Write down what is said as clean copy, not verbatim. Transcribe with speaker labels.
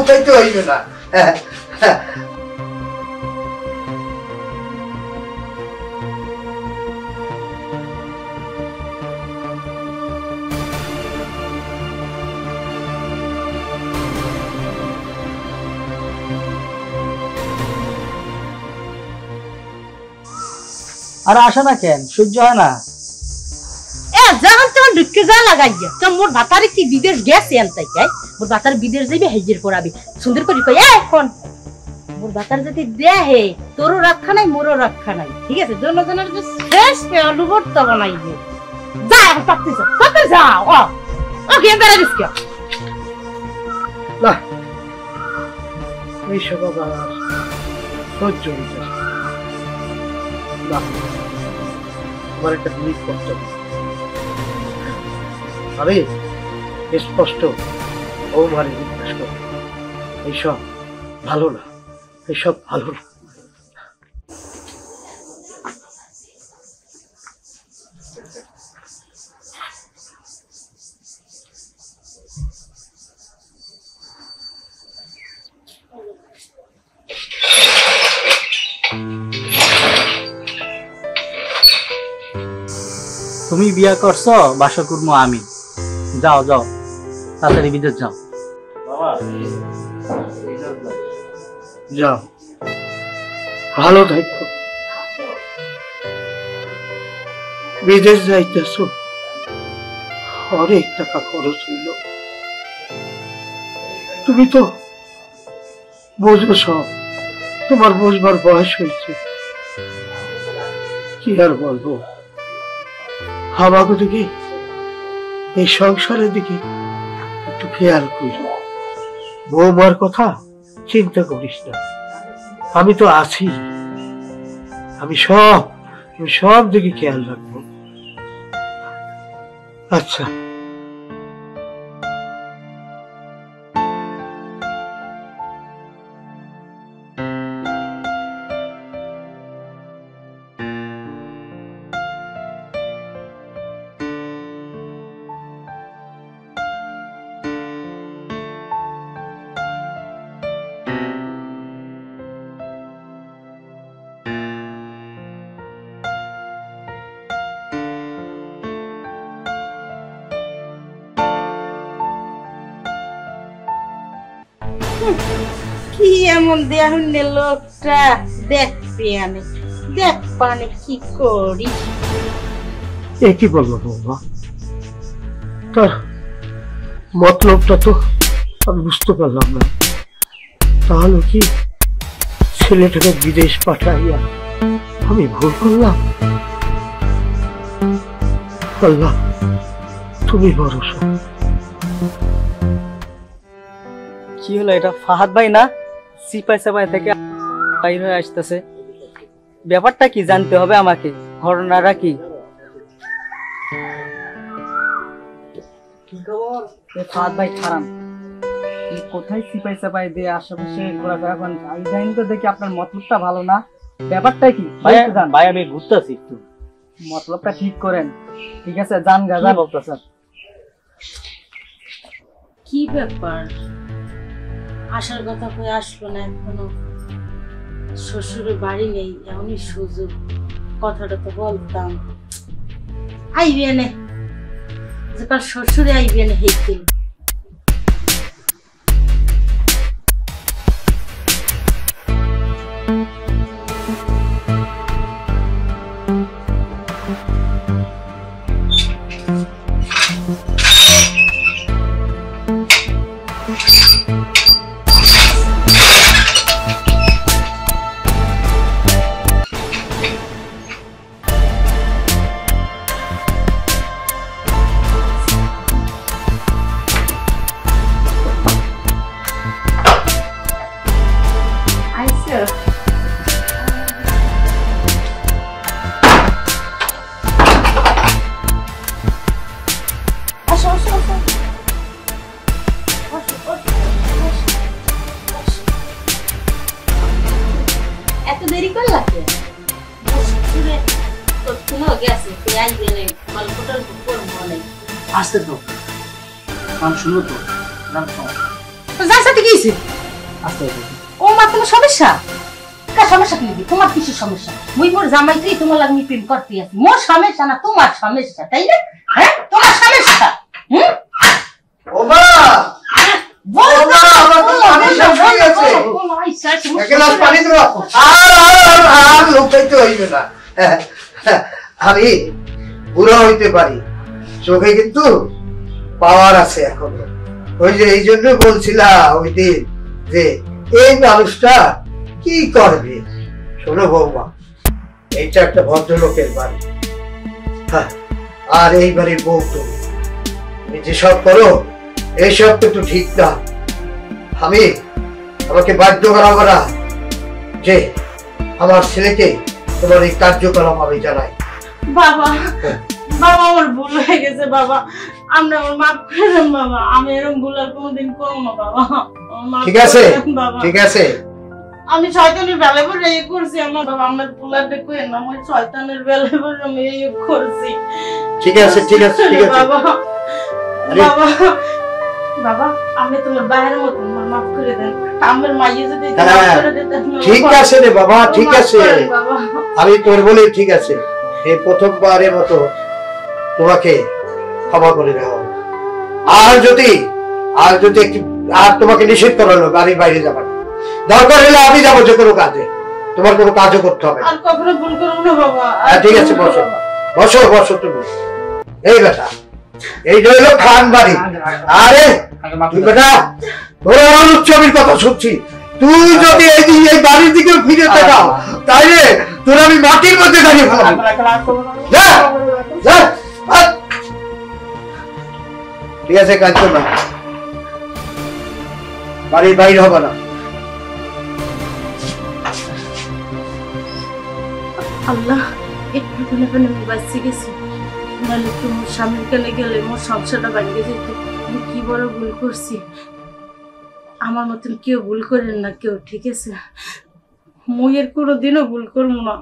Speaker 1: উঠাইতে হইবে না।
Speaker 2: আর আসে না কেন? সহ্য হয় না?
Speaker 3: যখন তোমার ঢুকে যা লাগাই তো মোর বাতারে কি বিদেশ গেছে আনতে চাই, মোর বাতার বিদেশ যাইবে হেজের পড়াবি সুন্দর করে কই এখন মোর বাতার যদি দেহে তোরও রক্ষা নাই মোরও রক্ষা নাই, ঠিক আছে? জনজনের যে শেষ অনুভব তো বানাইবে। যা এখন পাচ্ছিস কত যাও ও গেম বেড়া দিস কে
Speaker 1: না এই সব আবার সহ্য হইছে না। আমার একটা জিনিস করতে হবে। আমি স্পষ্ট বৌমারে জিজ্ঞাসা করি এইসব ভালো না, এইসব ভালো না।
Speaker 2: তুমি বিয়া করছো, বাসা করবো আমি। যাও যাও তাড়াতাড়ি বিদেশ যাও।
Speaker 1: যাও, ভালো থাকো। বিদেশ যাইতেছ, অনেক টাকা খরচ হইল। তুমি তো বুঝবো সব, তোমার বুঝবার বয়স হয়েছে। কি আর বলবো, আমাকে দেখি এই সংসারের দিকে একটু খেয়াল করি। বৌমার কথা চিন্তা করিস না, আমি তো আছি। আমি সব দিকে খেয়াল রাখবো। আচ্ছা
Speaker 3: কি এমন দেহুনে লোকটা দেখতে আনে, দেখ পানে কি করি।
Speaker 1: এ কি বলবো বৌমা, তার মতলবটা তো আমি বুঝতে পারলাম না। তাহলে কি ছেলেটাকে বিদেশ পাঠাইয়া আমি ভুল করলাম? আল্লাহ তুমি ভরসা।
Speaker 2: কি হলো এটা? ফাহাদ ভাই না সিপাই সাপাই থেকে বাইর হয়ে আসতেছে, ব্যাপারটা কি জানতে হবে আমাকে, ঘটনাটা কি? ফাহাদ ভাই খারাপ, কোথায় সিপাই সাপাই দিয়ে আশেপাশে ঘোরাফেরা করেন? আমি জানি তো দেখি আপনার মতলবটা ভালো না, ব্যাপারটা কি ভাই? আমি ঘুরতেছি, একটু মতলবটা ঠিক করেন। ঠিক আছে যান গাজা বলতেছেন।
Speaker 3: কি ব্যাপার, আসার কথা কই আসলো না এখনো? শ্বশুরের বাড়ি নেই, এমনই সুযোগ, কথাটা তো বলতাম। আইবে না যে কাল শ্বশুরে আইবে না হেইতে। এত দেরি করলা কে? গেছে গল্পটার উপর মনে আসতে তো গান শুনো তো, গান শোনো। তো যার সাথে গিয়েছে
Speaker 2: আচ্ছা
Speaker 3: ও মা তোমার সমস্যা সমস্যা কি তোমার কিসের সমস্যা মুই মোর জামাই তুই তোমার লাগি প্রেম করতে আছি মোর সমস্যা না তোমার সমস্যা তাই না হ্যাঁ তোমার সমস্যা
Speaker 1: ও মা আমি বুড়া হইতে পারি চোখে কিন্তু পাওয়ার আছে এখন ওই যে এই জন্য বলছিলাম ওই দিন যে এই মানুষটা কি করবে শোনো বৌমা এইটা একটা ভদ্রলোকের বাড়ি আর এই বাড়ির বউ তুমি যেসব করো এইসব কিন্তু ঠিক না আমাকে বাধ্য করা না যে আমার ছেলেকে তোমার এই কার্যকলাপ আমি জানাই
Speaker 3: বাবা বাবা আমার ভুল হয়ে গেছে বাবা আমরা আমার মাফ করে দেন বাবা আমি এরকম ভুল আর কোনোদিন করব না বাবা
Speaker 1: ঠিক আছে ঠিক আছে
Speaker 3: আমি শয়তানের বেলায় পড়ে এই করছি আমার বাবা আমার পোলাটা কই না আমি শয়তানের বেলায় পড়ে আমি এই করছি
Speaker 1: ঠিক আছে ঠিক আছে ঠিক আছে
Speaker 3: বাবা বাবা বাবা আমি তোমার বাইরের মত মাফ করে দেন আমার মাইয়ে যদি মাফ করে দিতেন
Speaker 1: ঠিক আছে রে বাবা ঠিক আছে আমি তোর বলি ঠিক আছে এই প্রথমবারের মতো তোমাকে ক্ষমা করে দেওয়া হবে আর যদি একটু আর তোমাকে নিষেধ করা হলো বাড়ির বাইরে যাবার দরকার হলে আমি যাবো যে কোনো কাজে তোমার কোনো কাজও করতে হবে
Speaker 3: আর কখনো ভুল করব না বাবা
Speaker 1: ঠিক আছে বসো বসো বসো তুমি এই বেটা এই হলো খান বাড়ি আরে তুই বেটা তোর ছবির কথা শুনছি তুই যদি এই বাড়ির দিকে ফিরে তাকাও তাইলে তোর আমি মাটির মধ্যে দাঁড়িয়ে ফেলাবো ঠিক আছে কাজ করো না বাড়ির বাইরে হবে না
Speaker 3: আল্লাহ একটু আমি বাঁচতে গেছি নাহলে তো মোর স্বামীর কানে গেলে মোর সংসারটা ভাঙে যেত আমি কি বড় ভুল করছি আমার মতন কেউ ভুল করেন না কেউ ঠিক আছে মুই এর কোনোদিনও ভুল করবো না